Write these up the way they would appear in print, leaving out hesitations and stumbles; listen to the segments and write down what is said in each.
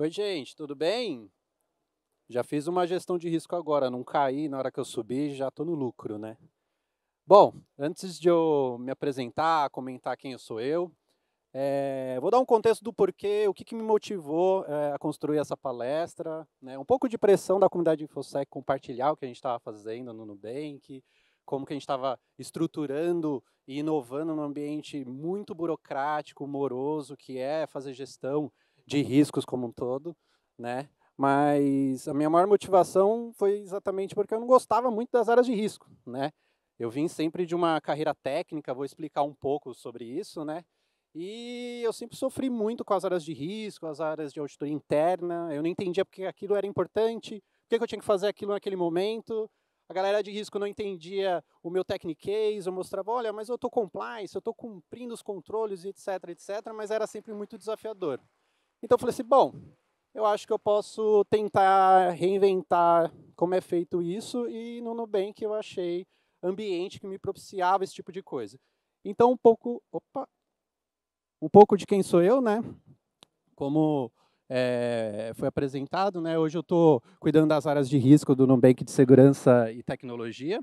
Oi, gente, tudo bem? Já fiz uma gestão de risco agora, não caí na hora que eu subi, já estou no lucro, né? Bom, antes de eu me apresentar, comentar quem eu sou vou dar um contexto do porquê, o que, que me motivou a construir essa palestra, né? Um pouco de pressão da comunidade InfoSec compartilhar o que a gente estava fazendo no Nubank, como que a gente estava estruturando e inovando num ambiente muito burocrático, moroso, que é fazer gestão de riscos como um todo, né? Mas a minha maior motivação foi exatamente porque eu não gostava muito das áreas de risco, né? Eu vim sempre de uma carreira técnica, vou explicar um pouco sobre isso, né? E eu sempre sofri muito com as áreas de risco, as áreas de auditoria interna. Eu não entendia porque aquilo era importante, por que eu tinha que fazer aquilo naquele momento. A galera de risco não entendia o meu technical case, eu mostrava, olha, mas eu estou compliance, eu estou cumprindo os controles, etc, etc, mas era sempre muito desafiador. Então eu falei assim, bom, eu acho que eu posso tentar reinventar como é feito isso e no Nubank eu achei ambiente que me propiciava esse tipo de coisa. Então um pouco de quem sou eu, né? Como foi apresentado, né? Hoje eu estou cuidando das áreas de risco do Nubank de segurança e tecnologia.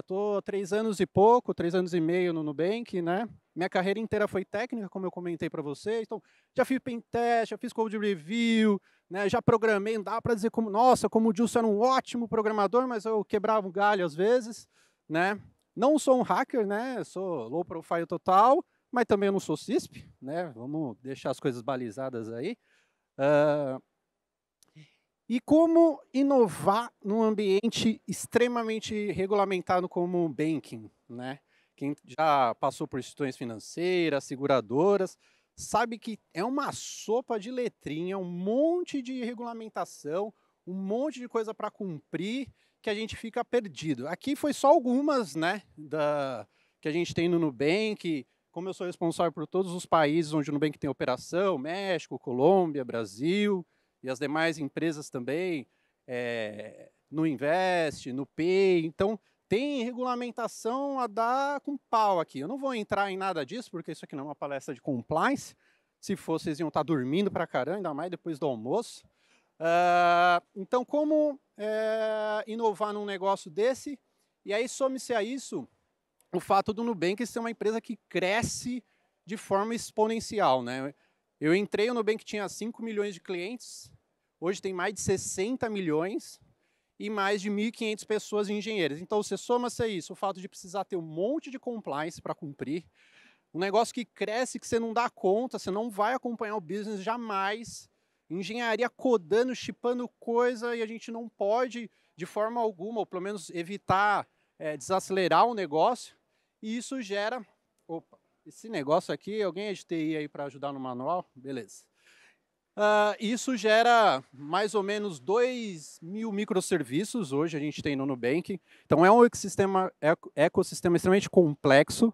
Estou há 3 anos e pouco, 3 anos e meio no Nubank, né? Minha carreira inteira foi técnica, como eu comentei para vocês. Então, já fiz pentest, já fiz code review, né? Já programei, não dá para dizer como, nossa, como o Gilson era um ótimo programador, mas eu quebrava o galho às vezes, né? Não sou um hacker, né? Sou low profile total, mas também eu não sou CISP, né? Vamos deixar as coisas balizadas aí. E como inovar num ambiente extremamente regulamentado como o banking, né? Quem já passou por instituições financeiras, seguradoras, sabe que é uma sopa de letrinha, um monte de regulamentação, um monte de coisa para cumprir, que a gente fica perdido. Aqui foi só algumas, né, que a gente tem no Nubank. Como eu sou responsável por todos os países onde o Nubank tem operação, México, Colômbia, Brasil, e as demais empresas também, no Invest, no Pay. Então, tem regulamentação a dar com pau aqui. Eu não vou entrar em nada disso, porque isso aqui não é uma palestra de compliance. Se fosse, vocês iam estar dormindo para caramba, ainda mais depois do almoço. Então, como inovar num negócio desse? E aí, some-se a isso o fato do Nubank ser uma empresa que cresce de forma exponencial, né? Eu entrei, o Nubank tinha 5 milhões de clientes, hoje tem mais de 60 milhões e mais de 1.500 pessoas engenheiras. Então, você soma-se a isso, o fato de precisar ter um monte de compliance para cumprir, um negócio que cresce, que você não dá conta, você não vai acompanhar o business jamais, engenharia codando, chipando coisa, e a gente não pode, de forma alguma, ou pelo menos evitar desacelerar o negócio, e isso gera... Opa, esse negócio aqui, alguém é de TI aí para ajudar no manual? Beleza. Isso gera mais ou menos 2.000 microserviços, hoje a gente tem no Nubank. Então, é um ecossistema extremamente complexo.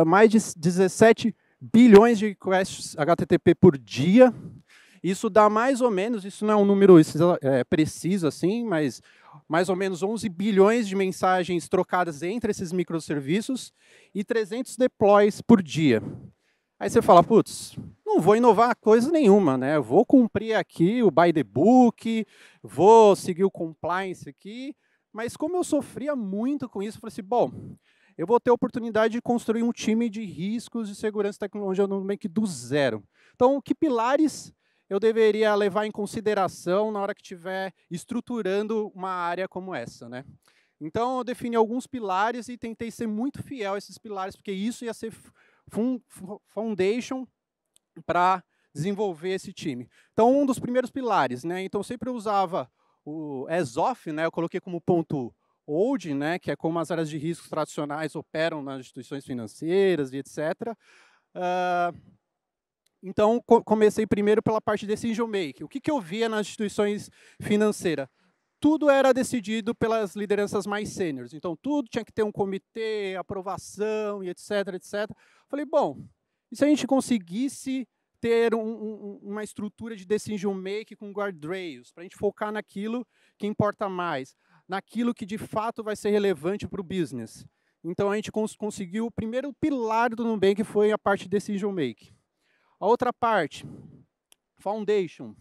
Mais de 17 bilhões de requests HTTP por dia. Isso dá mais ou menos, isso não é um número preciso assim, mas mais ou menos 11 bilhões de mensagens trocadas entre esses microserviços e 300 deploys por dia. Aí você fala, putz, não vou inovar coisa nenhuma, né? Eu vou cumprir aqui o by the book, vou seguir o compliance aqui, mas como eu sofria muito com isso, eu falei assim, bom, eu vou ter a oportunidade de construir um time de riscos de segurança e tecnologia no Nubank do zero. Então, que pilares eu deveria levar em consideração na hora que estiver estruturando uma área como essa, né? Então, eu defini alguns pilares e tentei ser muito fiel a esses pilares, porque isso ia ser foundation para desenvolver esse time. Então, um dos primeiros pilares, né? Então, eu sempre usava o as of, né? Eu coloquei como ponto old, né? Que é como as áreas de riscos tradicionais operam nas instituições financeiras e etc. Então, comecei primeiro pela parte de decision making. O que eu via nas instituições financeiras? Tudo era decidido pelas lideranças mais sêniores. Então, tudo tinha que ter um comitê, aprovação e etc, etc. Falei, bom, e se a gente conseguisse ter uma estrutura de decision making com guardrails, para a gente focar naquilo que importa mais, naquilo que de fato vai ser relevante para o business. Então, a gente conseguiu o primeiro pilar do Nubank, que foi a parte de decision making. A outra parte, Foundation.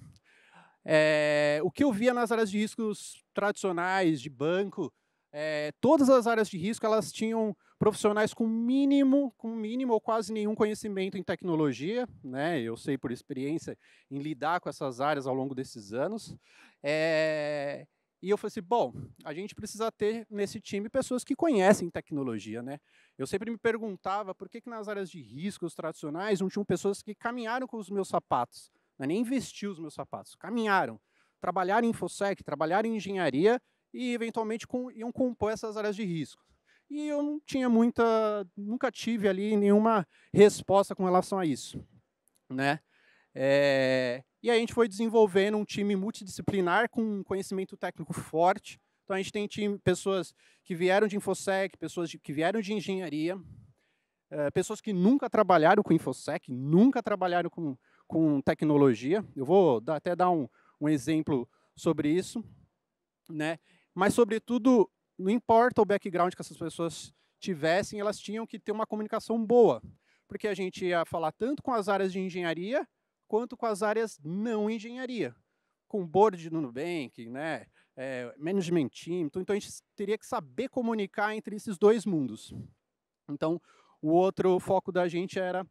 O que eu via nas áreas de riscos tradicionais, de banco, todas as áreas de risco, elas tinham profissionais com mínimo ou quase nenhum conhecimento em tecnologia, né? Eu sei por experiência em lidar com essas áreas ao longo desses anos. E eu falei assim, bom, a gente precisa ter nesse time pessoas que conhecem tecnologia, né? Eu sempre me perguntava por que nas áreas de riscos tradicionais não tinham pessoas que caminharam com os meus sapatos, não é nem vestir os meus sapatos, caminharam, trabalharam em InfoSec, trabalharam em engenharia e eventualmente iam compor essas áreas de risco. E eu não tinha nunca tive ali nenhuma resposta com relação a isso, né? E aí a gente foi desenvolvendo um time multidisciplinar com conhecimento técnico forte. Então a gente tem pessoas que vieram de InfoSec, pessoas que vieram de engenharia, pessoas que nunca trabalharam com InfoSec, nunca trabalharam com tecnologia. Eu vou até dar um exemplo sobre isso, né? Mas, sobretudo, não importa o background que essas pessoas tivessem, elas tinham que ter uma comunicação boa, porque a gente ia falar tanto com as áreas de engenharia, quanto com as áreas não engenharia, com o board do Nubank, né? Management team, então a gente teria que saber comunicar entre esses dois mundos. Então, o outro foco da gente era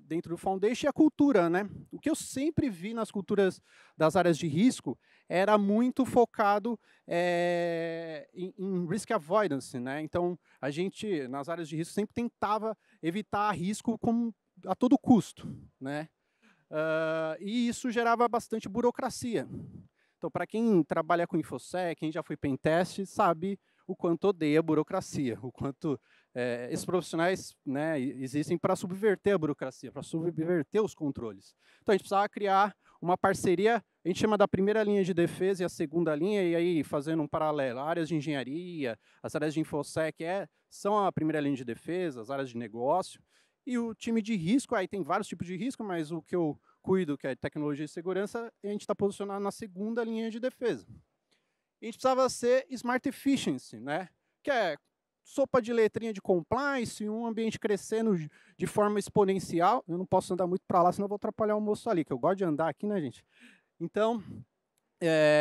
dentro do Foundation e a cultura, né? O que eu sempre vi nas culturas das áreas de risco era muito focado em risk avoidance, né? Então, a gente, nas áreas de risco, sempre tentava evitar risco a todo custo, né? E isso gerava bastante burocracia. Então, para quem trabalha com InfoSec, quem já foi pentest, sabe o quanto odeia a burocracia, o quanto esses profissionais, né, existem para subverter a burocracia, para subverter os controles. Então, a gente precisava criar uma parceria, a gente chama da primeira linha de defesa e a segunda linha, e aí, fazendo um paralelo, áreas de engenharia, as áreas de InfoSec são a primeira linha de defesa, as áreas de negócio, e o time de risco, aí tem vários tipos de risco, mas o que eu cuido, que é tecnologia e segurança, a gente está posicionado na segunda linha de defesa. A gente precisava ser Smart Efficiency, né? Que é sopa de letrinha de compliance, um ambiente crescendo de forma exponencial. Eu não posso andar muito para lá, senão eu vou atrapalhar o moço ali, que eu gosto de andar aqui, né, gente? Então,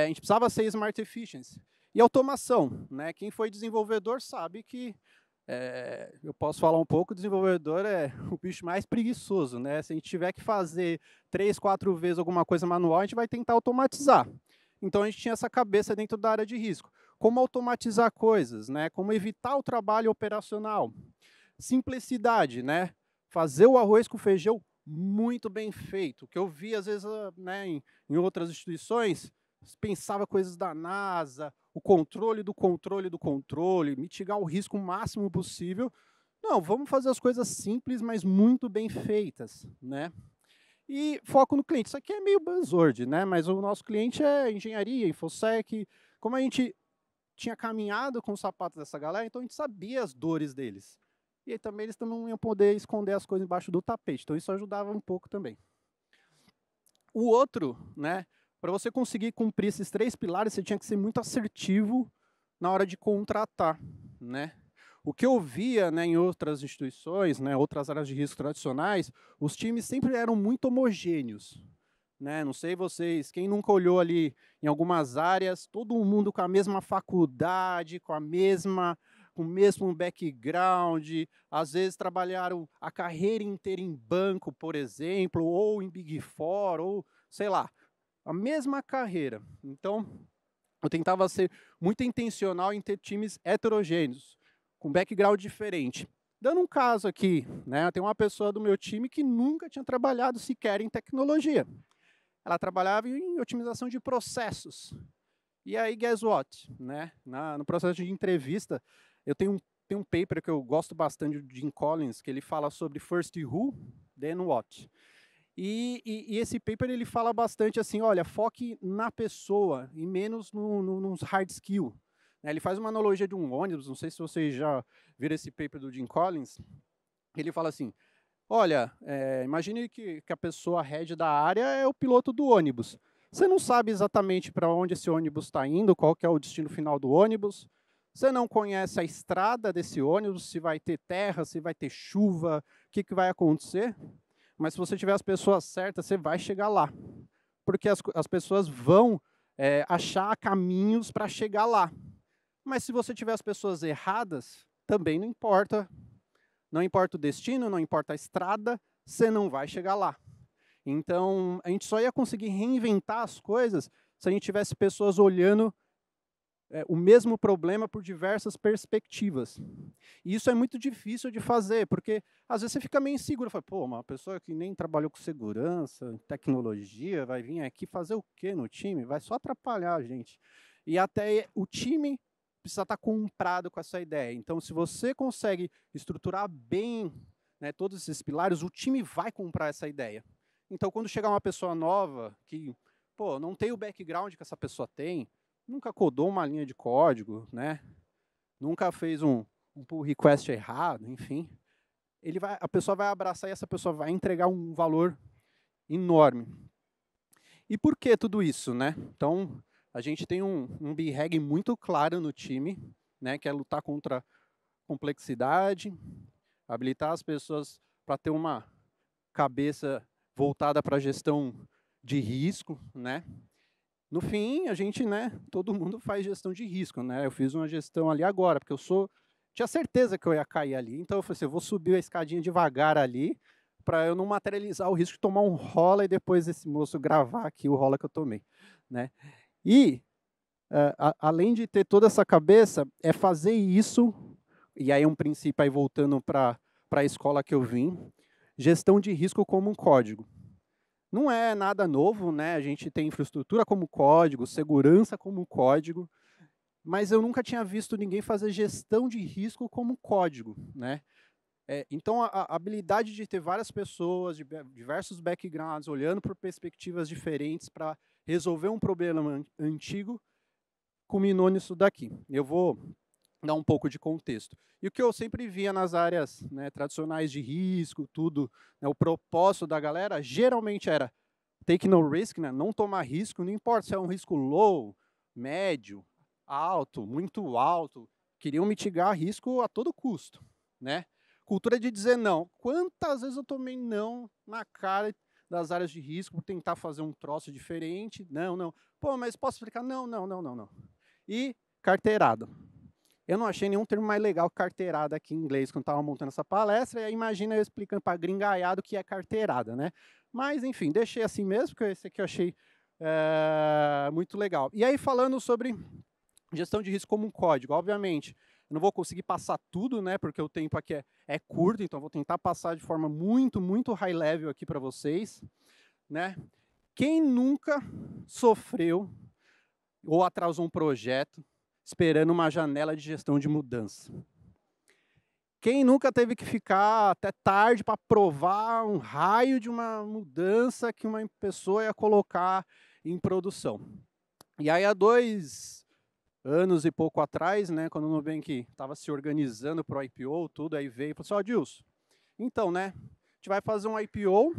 a gente precisava ser Smart Efficiency. E automação, né? Quem foi desenvolvedor sabe que eu posso falar um pouco, o desenvolvedor é o bicho mais preguiçoso, né? Se a gente tiver que fazer 3, 4 vezes alguma coisa manual, a gente vai tentar automatizar. Então, a gente tinha essa cabeça dentro da área de risco. Como automatizar coisas, né? Como evitar o trabalho operacional. Simplicidade, né? Fazer o arroz com feijão muito bem feito. O que eu vi, às vezes, né, em outras instituições, pensava coisas da NASA, o controle do controle do controle, mitigar o risco o máximo possível. Não, vamos fazer as coisas simples, mas muito bem feitas, né? E foco no cliente. Isso aqui é meio buzzword, né? Mas o nosso cliente é engenharia, InfoSec. Como a gente tinha caminhado com os sapatos dessa galera, então a gente sabia as dores deles. E aí também eles não iam poder esconder as coisas embaixo do tapete. Então isso ajudava um pouco também. O outro, né? Para você conseguir cumprir esses 3 pilares, você tinha que ser muito assertivo na hora de contratar, né? O que eu via, né, em outras instituições, né, outras áreas de risco tradicionais, os times sempre eram muito homogêneos, né? Não sei vocês, quem nunca olhou ali em algumas áreas, todo mundo com a mesma faculdade, com o mesmo background, às vezes trabalharam a carreira inteira em banco, por exemplo, ou em Big Four, ou sei lá, a mesma carreira. Então, eu tentava ser muito intencional em ter times heterogêneos, com background diferente. Dando um caso aqui, né, tem uma pessoa do meu time que nunca tinha trabalhado sequer em tecnologia. Ela trabalhava em otimização de processos. E aí, guess what? Né? No processo de entrevista, eu tenho um paper que eu gosto bastante de Jim Collins, que ele fala sobre first who, then what. E esse paper ele fala bastante assim, olha, foque na pessoa e menos nos hard skill. Ele faz uma analogia de um ônibus, não sei se vocês já viram esse paper do Jim Collins, ele fala assim, olha, imagine que a pessoa head da área é o piloto do ônibus. Você não sabe exatamente para onde esse ônibus está indo, qual que é o destino final do ônibus, você não conhece a estrada desse ônibus, se vai ter terra, se vai ter chuva, o que vai acontecer. mas se você tiver as pessoas certas, você vai chegar lá. Porque as pessoas vão achar caminhos para chegar lá. Mas se você tiver as pessoas erradas, também não importa. Não importa o destino, não importa a estrada, você não vai chegar lá. Então, a gente só ia conseguir reinventar as coisas se a gente tivesse pessoas olhando o mesmo problema por diversas perspectivas. E isso é muito difícil de fazer, porque às vezes você fica meio inseguro. Fala, pô, uma pessoa que nem trabalhou com segurança, tecnologia, vai vir aqui fazer o quê no time? Vai só atrapalhar a gente. E até o time precisa estar comprado com essa ideia. Então, se você consegue estruturar bem, né, todos esses pilares, o time vai comprar essa ideia. Então, quando chegar uma pessoa nova que, pô, não tem o background que essa pessoa tem, nunca codou uma linha de código, né? Nunca fez um pull request errado, enfim, a pessoa vai abraçar e essa pessoa vai entregar um valor enorme. E por que tudo isso, né? Então, a gente tem um BHAG muito claro no time, né, que é lutar contra a complexidade, habilitar as pessoas para ter uma cabeça voltada para a gestão de risco, né? No fim, a gente, né, todo mundo faz gestão de risco, né? Eu fiz uma gestão ali agora, porque tinha certeza que eu ia cair ali, então eu falei assim, eu vou subir a escadinha devagar ali, para eu não materializar o risco de tomar um rola e depois esse moço gravar aqui o rola que eu tomei, né? E, além de ter toda essa cabeça, é fazer isso, e aí um princípio aí voltando para a escola que eu vim, gestão de risco como um código. Não é nada novo, né? A gente tem infraestrutura como código, segurança como código, mas eu nunca tinha visto ninguém fazer gestão de risco como código, né? Então, a habilidade de ter várias pessoas de diversos backgrounds, olhando por perspectivas diferentes para resolver um problema antigo, culminou nisso daqui. Eu vou dar um pouco de contexto. E o que eu sempre via nas áreas, né, tradicionais de risco, tudo, né, o propósito da galera, geralmente era take no risk, né, não tomar risco, não importa se é um risco low, médio, alto, muito alto, queriam mitigar risco a todo custo, né? Cultura de dizer não. Quantas vezes eu tomei não na cara das áreas de risco por tentar fazer um troço diferente? Não, não. Pô, mas posso explicar? Não, não, não, não, não. E carteirada. Eu não achei nenhum termo mais legal que carteirada aqui em inglês quando estava montando essa palestra, e aí imagina eu explicando para gringaiado o que é carteirada, né? Mas, enfim, deixei assim mesmo, porque esse aqui eu achei muito legal. E aí, falando sobre gestão de risco como um código, obviamente, eu não vou conseguir passar tudo, né, porque o tempo aqui é curto, então vou tentar passar de forma muito, muito high level aqui para vocês, né? Quem nunca sofreu ou atrasou um projeto esperando uma janela de gestão de mudança? Quem nunca teve que ficar até tarde para provar um raio de uma mudança que uma pessoa ia colocar em produção? E aí, há 2 anos e pouco atrás, né, quando o Nubank estava se organizando para o IPO, tudo, aí veio e falou assim, ó, Dilson, então, né, a gente vai fazer um IPO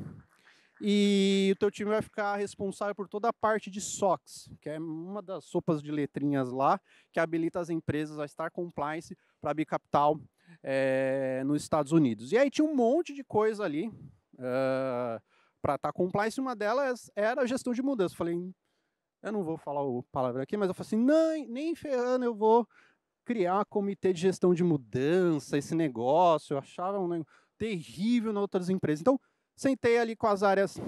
e o teu time vai ficar responsável por toda a parte de SOX, que é uma das sopas de letrinhas lá, que habilita as empresas a estar compliance para abrir capital nos Estados Unidos. E aí tinha um monte de coisa ali para estar compliance, uma delas era a gestão de mudança. Eu falei, eu não vou falar o palavra aqui, mas eu falei assim, não, nem ferrando eu vou criar um comitê de gestão de mudança, esse negócio, eu achava um negócio terrível em outras empresas. Então, sentei ali com as áreas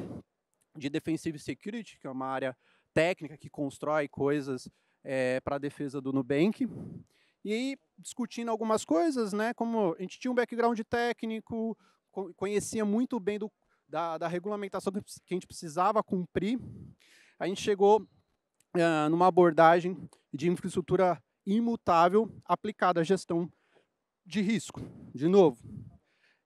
de Defensive Security, que é uma área técnica que constrói coisas para a defesa do Nubank, e aí, discutindo algumas coisas, né, como a gente tinha um background técnico, conhecia muito bem da regulamentação que a gente precisava cumprir, a gente chegou numa abordagem de infraestrutura imutável aplicada à gestão de risco. De novo,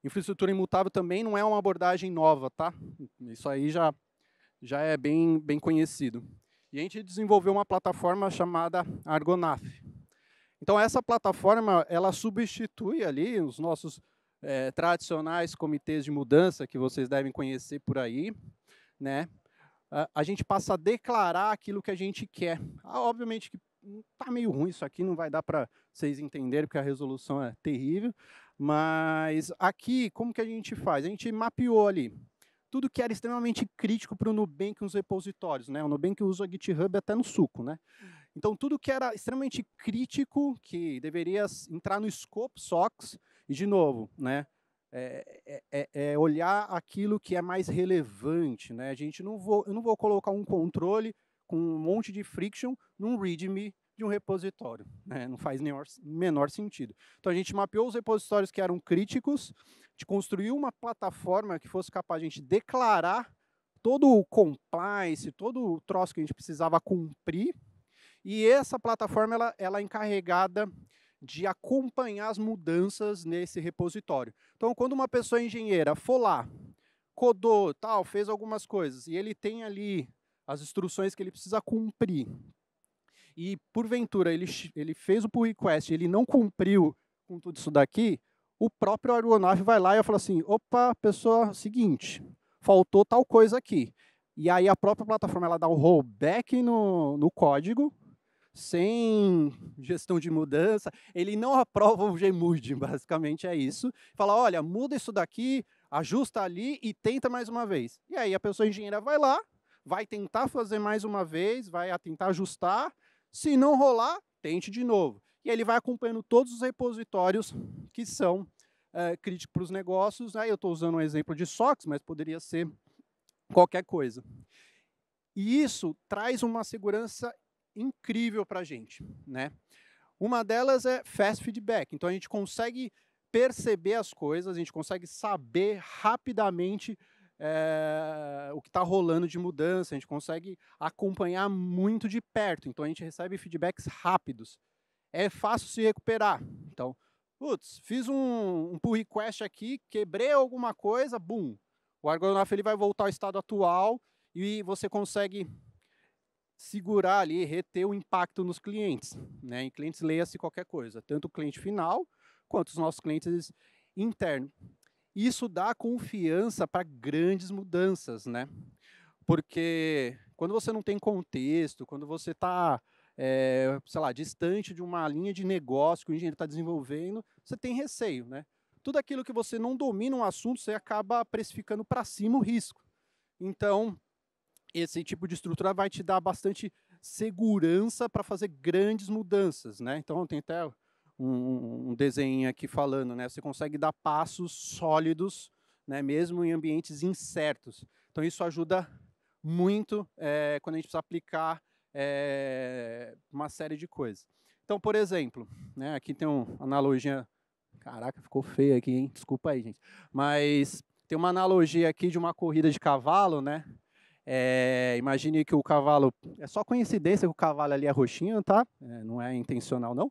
infraestrutura imutável também não é uma abordagem nova, tá? Isso aí já é bem conhecido. E a gente desenvolveu uma plataforma chamada Argonaf. Então, essa plataforma, ela substitui ali os nossos tradicionais comitês de mudança, que vocês devem conhecer por aí, né? A gente passa a declarar aquilo que a gente quer. Obviamente que está meio ruim isso aqui, não vai dar para vocês entenderem, porque a resolução é terrível, mas aqui, como que a gente faz? A gente mapeou ali. tudo que era extremamente crítico para o Nubank nos repositórios, né? O Nubank usa o GitHub até no suco, né? Então, tudo que era extremamente crítico, que deveria entrar no scope SOX, e de novo, né? Olhar aquilo que é mais relevante, né? Eu não vou colocar um controle com um monte de friction num README de um repositório, né? Não faz menor sentido. Então, a gente mapeou os repositórios que eram críticos, de construir uma plataforma que fosse capaz de a gente declarar todo o compliance, todo o troço que a gente precisava cumprir, e essa plataforma ela é encarregada de acompanhar as mudanças nesse repositório. Então, quando uma pessoa engenheira for lá, codou, tal, fez algumas coisas, e ele tem ali as instruções que ele precisa cumprir, e porventura ele fez o pull request, ele não cumpriu com tudo isso daqui, o próprio Argonaut vai lá e fala assim, opa, pessoa, seguinte, faltou tal coisa aqui. E aí a própria plataforma ela dá o rollback no código, sem gestão de mudança, ele não aprova o Gmood, basicamente é isso. Fala, olha, muda isso daqui, ajusta ali e tenta mais uma vez. E aí a pessoa engenheira vai lá, vai tentar fazer mais uma vez, vai tentar ajustar, se não rolar, tente de novo. E aí ele vai acompanhando todos os repositórios que são críticos para os negócios. Aí eu estou usando um exemplo de SOX, mas poderia ser qualquer coisa. E isso traz uma segurança incrível para a gente, né? Uma delas é fast feedback. Então, a gente consegue perceber as coisas, a gente consegue saber rapidamente o que está rolando de mudança, a gente consegue acompanhar muito de perto. Então, a gente recebe feedbacks rápidos. É fácil se recuperar. Então, putz, fiz um pull request aqui, quebrei alguma coisa, boom. O Argonaut ele vai voltar ao estado atual e você consegue segurar ali, reter o impacto nos clientes, né? Em clientes, leia-se qualquer coisa, tanto o cliente final quanto os nossos clientes internos. Isso dá confiança para grandes mudanças, né? Porque quando você não tem contexto, quando você está, sei lá, distante de uma linha de negócio que o engenheiro está desenvolvendo, você tem receio, né? Tudo aquilo que você não domina um assunto, você acaba precificando para cima o risco. Então, esse tipo de estrutura vai te dar bastante segurança para fazer grandes mudanças, né? Então, tem até um desenho aqui falando, né? Você consegue dar passos sólidos, né? Mesmo em ambientes incertos. Então, isso ajuda muito quando a gente precisa aplicar uma série de coisas. Então, por exemplo, né? Aqui tem uma analogia. Caraca, ficou feio aqui, hein? Desculpa aí, gente. Mas tem uma analogia aqui de uma corrida de cavalo, né? Imagine que o cavalo, é só coincidência que o cavalo ali é roxinho, tá? Não é intencional, não.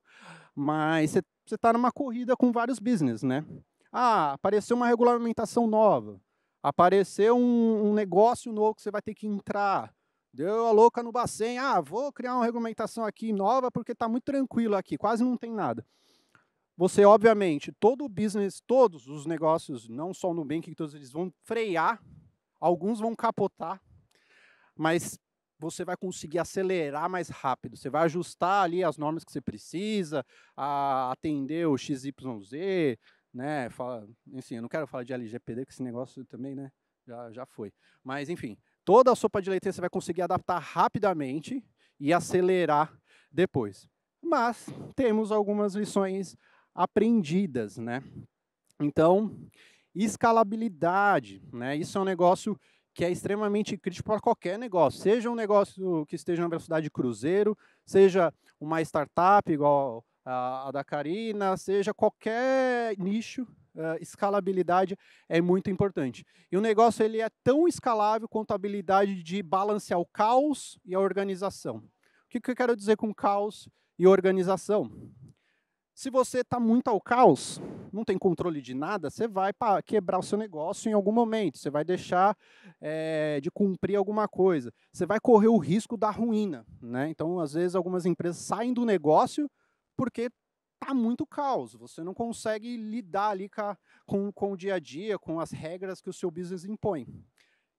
Mas você está numa corrida com vários business, né? Ah, apareceu uma regulamentação nova. Apareceu um negócio novo que você vai ter que entrar. Deu a louca no Bacen. Ah, vou criar uma regulamentação aqui nova porque está muito tranquilo aqui, quase não tem nada. Você, obviamente, todo o business, todos os negócios, não só o Nubank, todos eles vão frear, alguns vão capotar, mas você vai conseguir acelerar mais rápido. Você vai ajustar ali as normas que você precisa, a atender o XYZ, né? Enfim, eu não quero falar de LGPD, que esse negócio também, né? Já foi. Mas, enfim, toda a sopa de leite você vai conseguir adaptar rapidamente e acelerar depois. Mas temos algumas lições aprendidas, né? Então, escalabilidade, né? Isso é um negócio que é extremamente crítico para qualquer negócio, seja um negócio que esteja na velocidade de cruzeiro, seja uma startup igual a da Karina, seja qualquer nicho, escalabilidade é muito importante. E o negócio ele é tão escalável quanto a habilidade de balancear o caos e a organização. O que eu quero dizer com caos e organização? Se você está muito ao caos, não tem controle de nada, você vai quebrar o seu negócio em algum momento, você vai deixar de cumprir alguma coisa, você vai correr o risco da ruína, né? Então, às vezes, algumas empresas saem do negócio porque está muito caos, você não consegue lidar ali com o dia a dia, com as regras que o seu business impõe.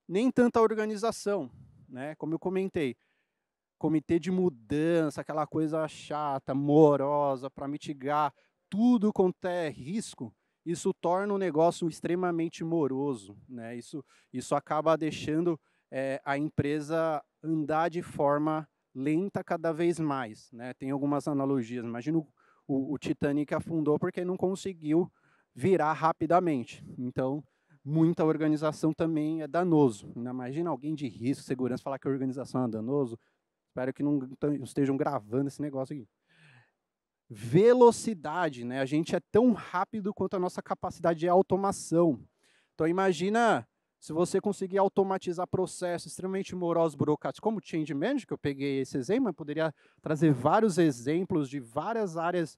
Nem tanta organização, né? Como eu comentei, comitê de mudança, aquela coisa chata, morosa, para mitigar tudo quanto é risco, isso torna o negócio extremamente moroso, né? Isso acaba deixando a empresa andar de forma lenta cada vez mais, né? Tem algumas analogias. Imagina o Titanic afundou porque não conseguiu virar rapidamente. Então, muita organização também é danoso. Imagina alguém de risco, segurança, falar que a organização é danoso. Espero que não estejam gravando esse negócio aqui. Velocidade, né? A gente é tão rápido quanto a nossa capacidade de automação. Então, imagina se você conseguir automatizar processos extremamente morosos, burocráticos, como o Change Management, que eu peguei esse exemplo, mas poderia trazer vários exemplos de várias áreas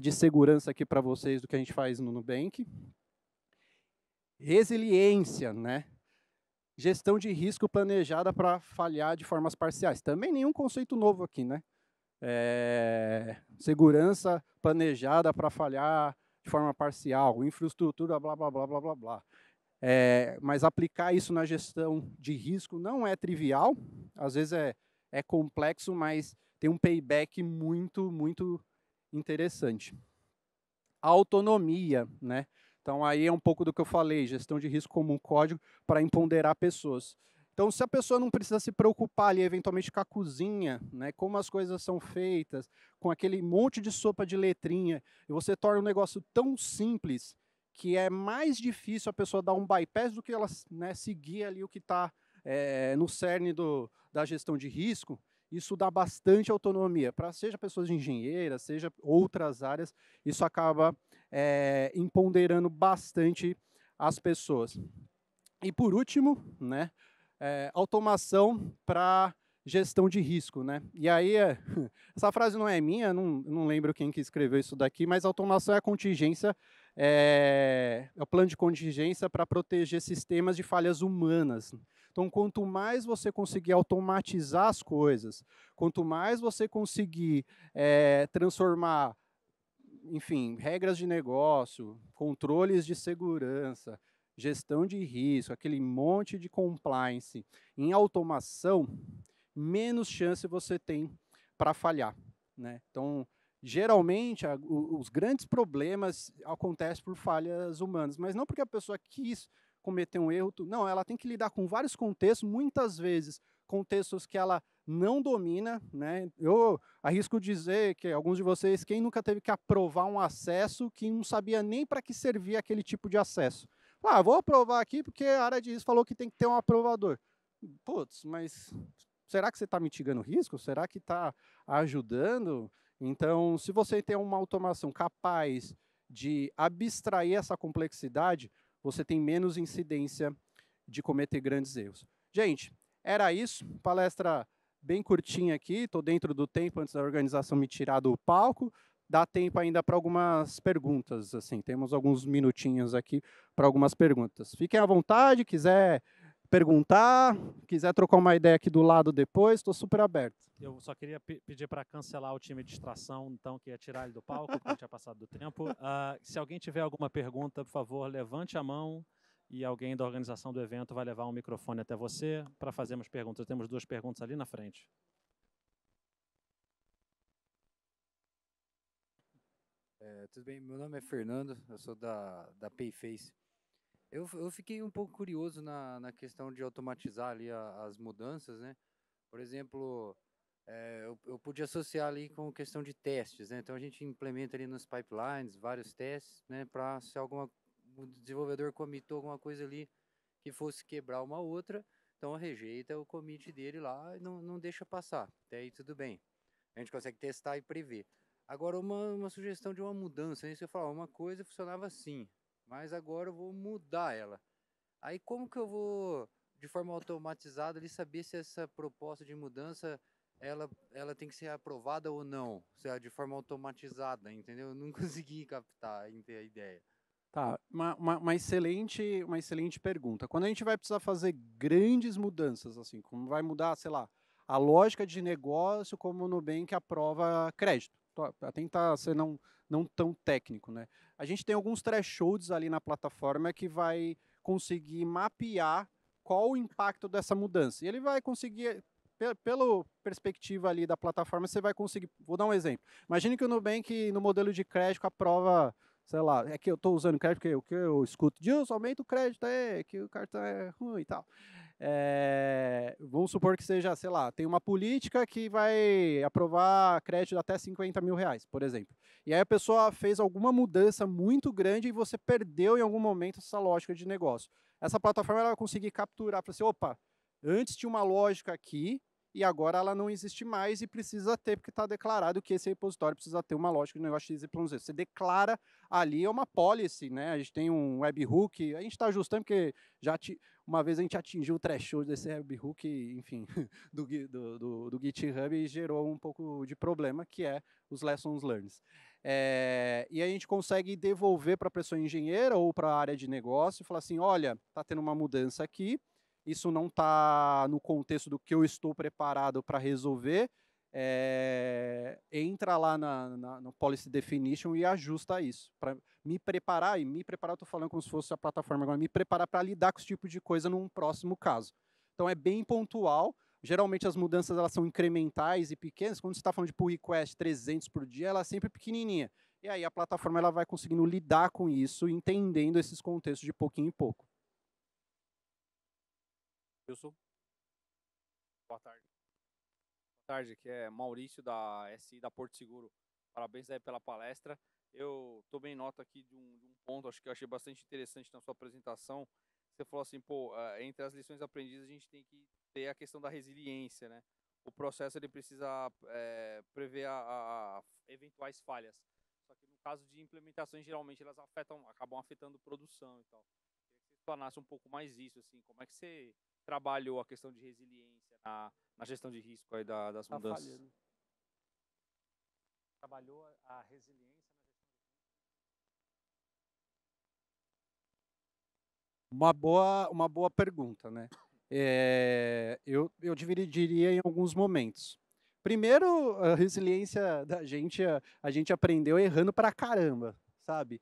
de segurança aqui para vocês do que a gente faz no Nubank. Resiliência, né? Gestão de risco planejada para falhar de formas parciais. Também nenhum conceito novo aqui, né? Segurança planejada para falhar de forma parcial, infraestrutura, blá, blá, blá, blá, blá, blá. Mas aplicar isso na gestão de risco não é trivial, às vezes é complexo, mas tem um payback muito, muito interessante. A autonomia, né? Então, aí é um pouco do que eu falei, gestão de risco como um código para empoderar pessoas. Então, se a pessoa não precisa se preocupar ali, eventualmente, com a cozinha, né, como as coisas são feitas, com aquele monte de sopa de letrinha, e você torna o negócio tão simples que é mais difícil a pessoa dar um bypass do que ela, né, seguir ali o que está no cerne da gestão de risco. Isso dá bastante autonomia, para seja pessoas engenheiras, seja outras áreas, isso acaba empoderando bastante as pessoas. E por último, né, automação para gestão de risco, né? E aí, essa frase não é minha, não lembro quem que escreveu isso daqui, mas automação é a contingência, é o plano de contingência para proteger sistemas de falhas humanas. Então, quanto mais você conseguir automatizar as coisas, quanto mais você conseguir transformar, enfim, regras de negócio, controles de segurança, gestão de risco, aquele monte de compliance em automação, menos chance você tem para falhar, né? Então, geralmente, os grandes problemas acontecem por falhas humanas, mas não porque a pessoa quis cometer um erro, não, ela tem que lidar com vários contextos, muitas vezes contextos que ela não domina, né? Eu arrisco dizer que alguns de vocês, quem nunca teve que aprovar um acesso que não sabia nem para que servia aquele tipo de acesso? Vou aprovar aqui porque a área de risco falou que tem que ter um aprovador. Putz, mas será que você está mitigando o risco? Será que está ajudando? Então, se você tem uma automação capaz de abstrair essa complexidade, você tem menos incidência de cometer grandes erros. Gente, era isso. Palestra bem curtinha aqui. Estou dentro do tempo antes da organização me tirar do palco. Dá tempo ainda para algumas perguntas. Assim, temos alguns minutinhos aqui para algumas perguntas. Fiquem à vontade, quiser perguntar, quiser trocar uma ideia aqui do lado depois, estou super aberto. Eu só queria pedir para cancelar o time de distração, então, que ia tirar ele do palco, porque tinha passado do tempo. Se alguém tiver alguma pergunta, por favor, levante a mão e alguém da organização do evento vai levar um microfone até você para fazermos perguntas. Temos 2 perguntas ali na frente. Tudo bem, meu nome é Fernando, eu sou da Payface. Eu fiquei um pouco curioso na questão de automatizar ali as mudanças, né? Por exemplo, eu pude associar ali com questão de testes, né? Então a gente implementa ali nos pipelines vários testes, né? Para se o desenvolvedor comitou alguma coisa ali que fosse quebrar uma outra, então rejeita o commit dele lá e não deixa passar. Até aí tudo bem. A gente consegue testar e prever. Agora, uma sugestão de uma mudança, né? Você fala, uma coisa funcionava assim, mas agora eu vou mudar ela. Aí como que eu vou, de forma automatizada, ali, saber se essa proposta de mudança, ela tem que ser aprovada ou não? Se é de forma automatizada, entendeu? Eu não consegui captar a ideia. Tá, uma excelente pergunta. Quando a gente vai precisar fazer grandes mudanças, assim, como vai mudar, sei lá, a lógica de negócio, como o Nubank aprova crédito, para tentar ser não tão técnico, né? A gente tem alguns thresholds ali na plataforma que vai conseguir mapear qual o impacto dessa mudança. E ele vai conseguir, pela perspectiva ali da plataforma, você vai conseguir. Vou dar um exemplo. Imagine que o Nubank, no modelo de crédito, aprova sei lá, é que eu estou usando crédito porque o que eu escuto, Gilson, aumenta o crédito aí, que o cartão é ruim e tal. Vamos supor que seja, sei lá, tem uma política que vai aprovar crédito até 50 mil reais, por exemplo. E aí a pessoa fez alguma mudança muito grande e você perdeu em algum momento essa lógica de negócio. Essa plataforma ela vai conseguir capturar para você, opa, antes tinha uma lógica aqui e agora ela não existe mais e precisa ter, porque está declarado que esse repositório precisa ter uma lógica de negócio XYZ. Você declara ali, é uma policy, né? A gente tem um webhook, a gente está ajustando porque uma vez a gente atingiu o threshold desse webhook, enfim, do GitHub e gerou um pouco de problema, que é os lessons learned. E a gente consegue devolver para a pessoa engenheira ou para a área de negócio e falar assim, olha, está tendo uma mudança aqui, isso não está no contexto do que eu estou preparado para resolver, entra lá no Policy Definition e ajusta isso. Para me preparar, e me preparar eu estou falando como se fosse a plataforma agora, me preparar para lidar com esse tipo de coisa num próximo caso. Então é bem pontual, geralmente as mudanças elas são incrementais e pequenas, quando você está falando de pull request 300 por dia, ela é sempre pequenininha. E aí a plataforma ela vai conseguindo lidar com isso, entendendo esses contextos de pouquinho em pouco. Wilson. Boa tarde. Boa tarde, aqui é Maurício da SI da Porto Seguro. Parabéns aí pela palestra. Eu tomei nota aqui de um ponto, acho que eu achei bastante interessante na sua apresentação. Você falou assim, entre as lições aprendidas a gente tem que ter a questão da resiliência, né? O processo ele precisa prever eventuais falhas. Só que no caso de implementações, geralmente elas acabam afetando produção e tal. Queria que você explanasse um pouco mais isso, assim, como é que você trabalhou a questão de resiliência na gestão de risco aí das mudanças? Falhando. Trabalhou a resiliência na gestão de risco? Uma boa pergunta, né? Eu dividiria em alguns momentos. Primeiro, a resiliência da gente, a gente aprendeu errando pra caramba, sabe?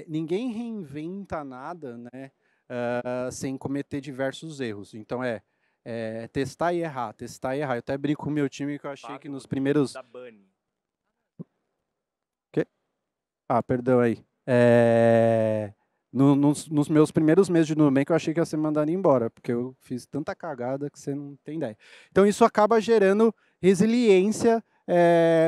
Ninguém reinventa nada, né? Sem cometer diversos erros. Então testar e errar, testar e errar. Eu até brinco com o meu time que eu achei que nos primeiros... Da Bunny. Quê? Ah, perdão aí. Nos meus primeiros meses de Nubank, eu achei que ia ser mandado embora, porque eu fiz tanta cagada que você não tem ideia. Então, isso acaba gerando resiliência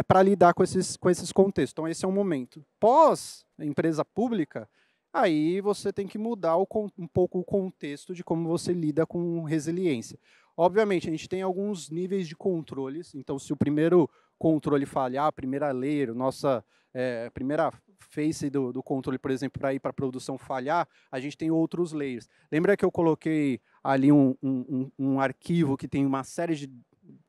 para lidar com esses contextos. Então, esse é um momento. Pós empresa pública, aí você tem que mudar um pouco o contexto de como você lida com resiliência. Obviamente, a gente tem alguns níveis de controles. Então, se o primeiro controle falhar, a primeira layer, a primeira face do controle, por exemplo, para ir para a produção falhar, a gente tem outros layers. Lembra que eu coloquei ali um arquivo que tem uma série de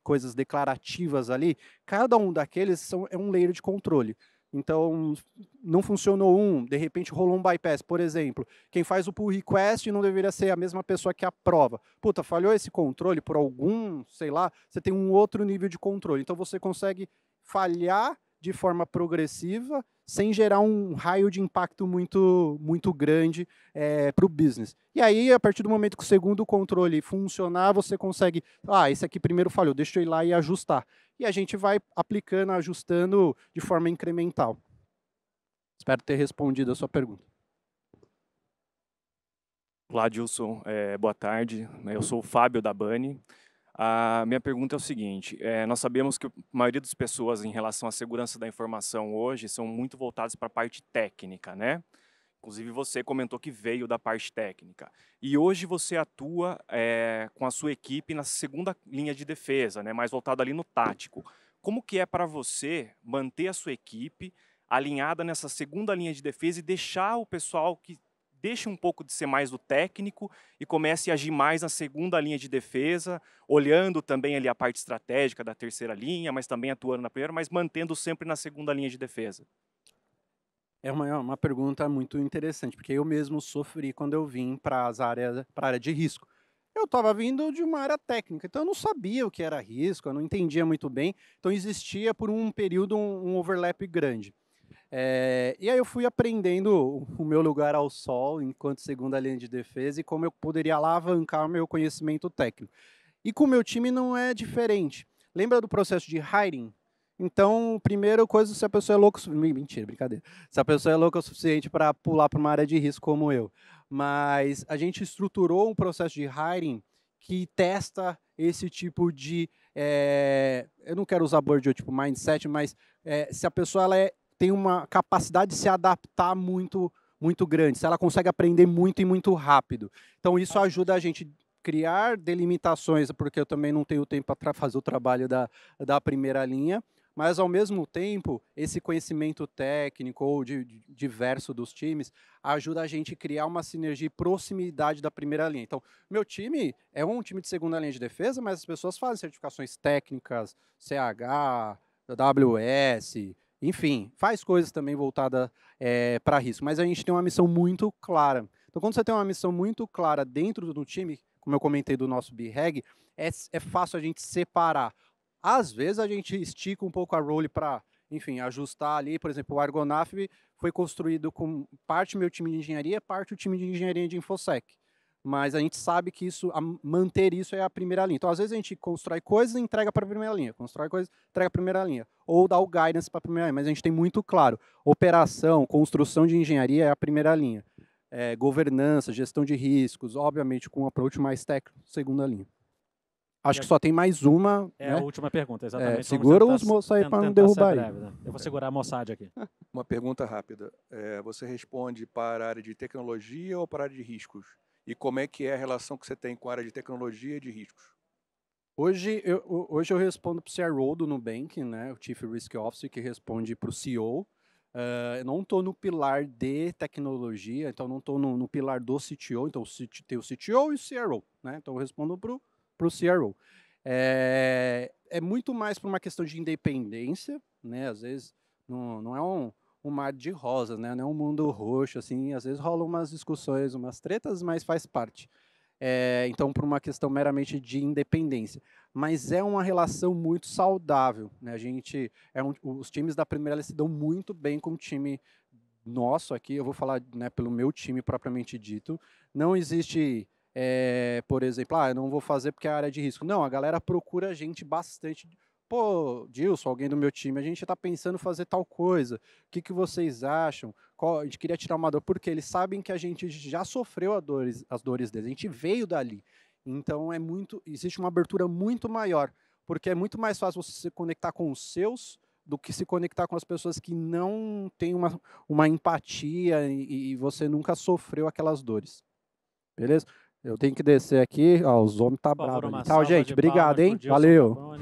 coisas declarativas ali? Cada um daqueles é um layer de controle. Então, não funcionou de repente rolou um bypass, por exemplo. Quem faz o pull request não deveria ser a mesma pessoa que aprova. Puta, falhou esse controle por algum, sei lá, você tem um outro nível de controle. Então, você consegue falhar de forma progressiva, sem gerar um raio de impacto muito, muito grande para o business. E aí, a partir do momento que o segundo controle funcionar, você consegue, esse aqui primeiro falhou, deixa eu ir lá e ajustar. E a gente vai aplicando, ajustando de forma incremental. Espero ter respondido a sua pergunta. Olá, Gilson. Boa tarde. Eu sou o Fábio da Bunny. A minha pergunta é o seguinte, nós sabemos que a maioria das pessoas em relação à segurança da informação hoje são muito voltadas para a parte técnica, né? Inclusive você comentou que veio da parte técnica. E hoje você atua com a sua equipe na segunda linha de defesa, né? Mais voltado ali no tático. Como que é para você manter a sua equipe alinhada nessa segunda linha de defesa e deixar o pessoal que deixe um pouco de ser mais do técnico e comece a agir mais na segunda linha de defesa, olhando também ali a parte estratégica da terceira linha, mas também atuando na primeira, mas mantendo sempre na segunda linha de defesa? É uma pergunta muito interessante, porque eu mesmo sofri quando eu vim para a área de risco. Eu estava vindo de uma área técnica, então eu não sabia o que era risco, eu não entendia muito bem, então existia por um período um overlap grande. E aí eu fui aprendendo o meu lugar ao sol enquanto segunda linha de defesa e como eu poderia alavancar o meu conhecimento técnico. E com o meu time não é diferente. Lembra do processo de hiring? Então, primeira coisa, se a pessoa é louca... Mentira, brincadeira. Se a pessoa é louca o suficiente para pular para uma área de risco como eu. Mas a gente estruturou um processo de hiring que testa esse tipo de... eu não quero usar word tipo mindset, mas se a pessoa tem uma capacidade de se adaptar muito grande, se ela consegue aprender muito e muito rápido. Então, isso ajuda a gente criar delimitações, porque eu também não tenho tempo para fazer o trabalho da primeira linha, mas, ao mesmo tempo, esse conhecimento técnico ou diverso dos times ajuda a gente a criar uma sinergia e proximidade da primeira linha. Então, meu time é um time de segunda linha de defesa, mas as pessoas fazem certificações técnicas, CH, AWS, enfim, faz coisas também voltadas para risco. Mas a gente tem uma missão muito clara. Então, quando você tem uma missão muito clara dentro do time, como eu comentei do nosso BREG, é fácil a gente separar. Às vezes a gente estica um pouco a role para, enfim, ajustar ali. Por exemplo, o Argonaf foi construído com parte do meu time de engenharia, parte do time de engenharia de InfoSec. Mas a gente sabe que manter isso é a primeira linha. Então, às vezes a gente constrói coisas e entrega para a primeira linha. Constrói coisas, entrega para a primeira linha. Ou dá o guidance para a primeira linha. Mas a gente tem muito claro, operação, construção de engenharia é a primeira linha. Governança, gestão de riscos, obviamente com um approach mais técnico, segunda linha. Acho que só tem mais uma. A última pergunta, exatamente. Segura os moços aí para não derrubar breve, né? Eu vou segurar a Mossad aqui. Uma pergunta rápida. Você responde para a área de tecnologia ou para a área de riscos? E como é que é a relação que você tem com a área de tecnologia e de riscos? Hoje eu respondo para o CRO do Nubank, né, o Chief Risk Officer, que responde para o CEO. Eu não estou no pilar de tecnologia, então não estou no pilar do CTO. Então tem o CTO e o CRO, né? Então eu respondo para o CRO. É muito mais por uma questão de independência, né? Às vezes não é um mar de rosas, né? Não é um mundo roxo, assim. Às vezes rolam umas discussões, umas tretas, mas faz parte. Então, por uma questão meramente de independência. Mas é uma relação muito saudável, né? Os times da primeira se dão muito bem com o time nosso aqui. Eu vou falar, né, pelo meu time propriamente dito. Não existe, por exemplo, eu não vou fazer porque é área de risco. Não, a galera procura a gente bastante. Pô, Dilson, alguém do meu time, a gente está pensando em fazer tal coisa. O que vocês acham? A gente queria tirar uma dor, porque eles sabem que a gente já sofreu as dores deles, a gente veio dali. Então, existe uma abertura muito maior, porque é muito mais fácil você se conectar com os seus do que se conectar com as pessoas que não têm uma empatia e você nunca sofreu aquelas dores. Beleza? Eu tenho que descer aqui. Os homens tá bravos ali. Tá, gente? Obrigado, hein? Valeu.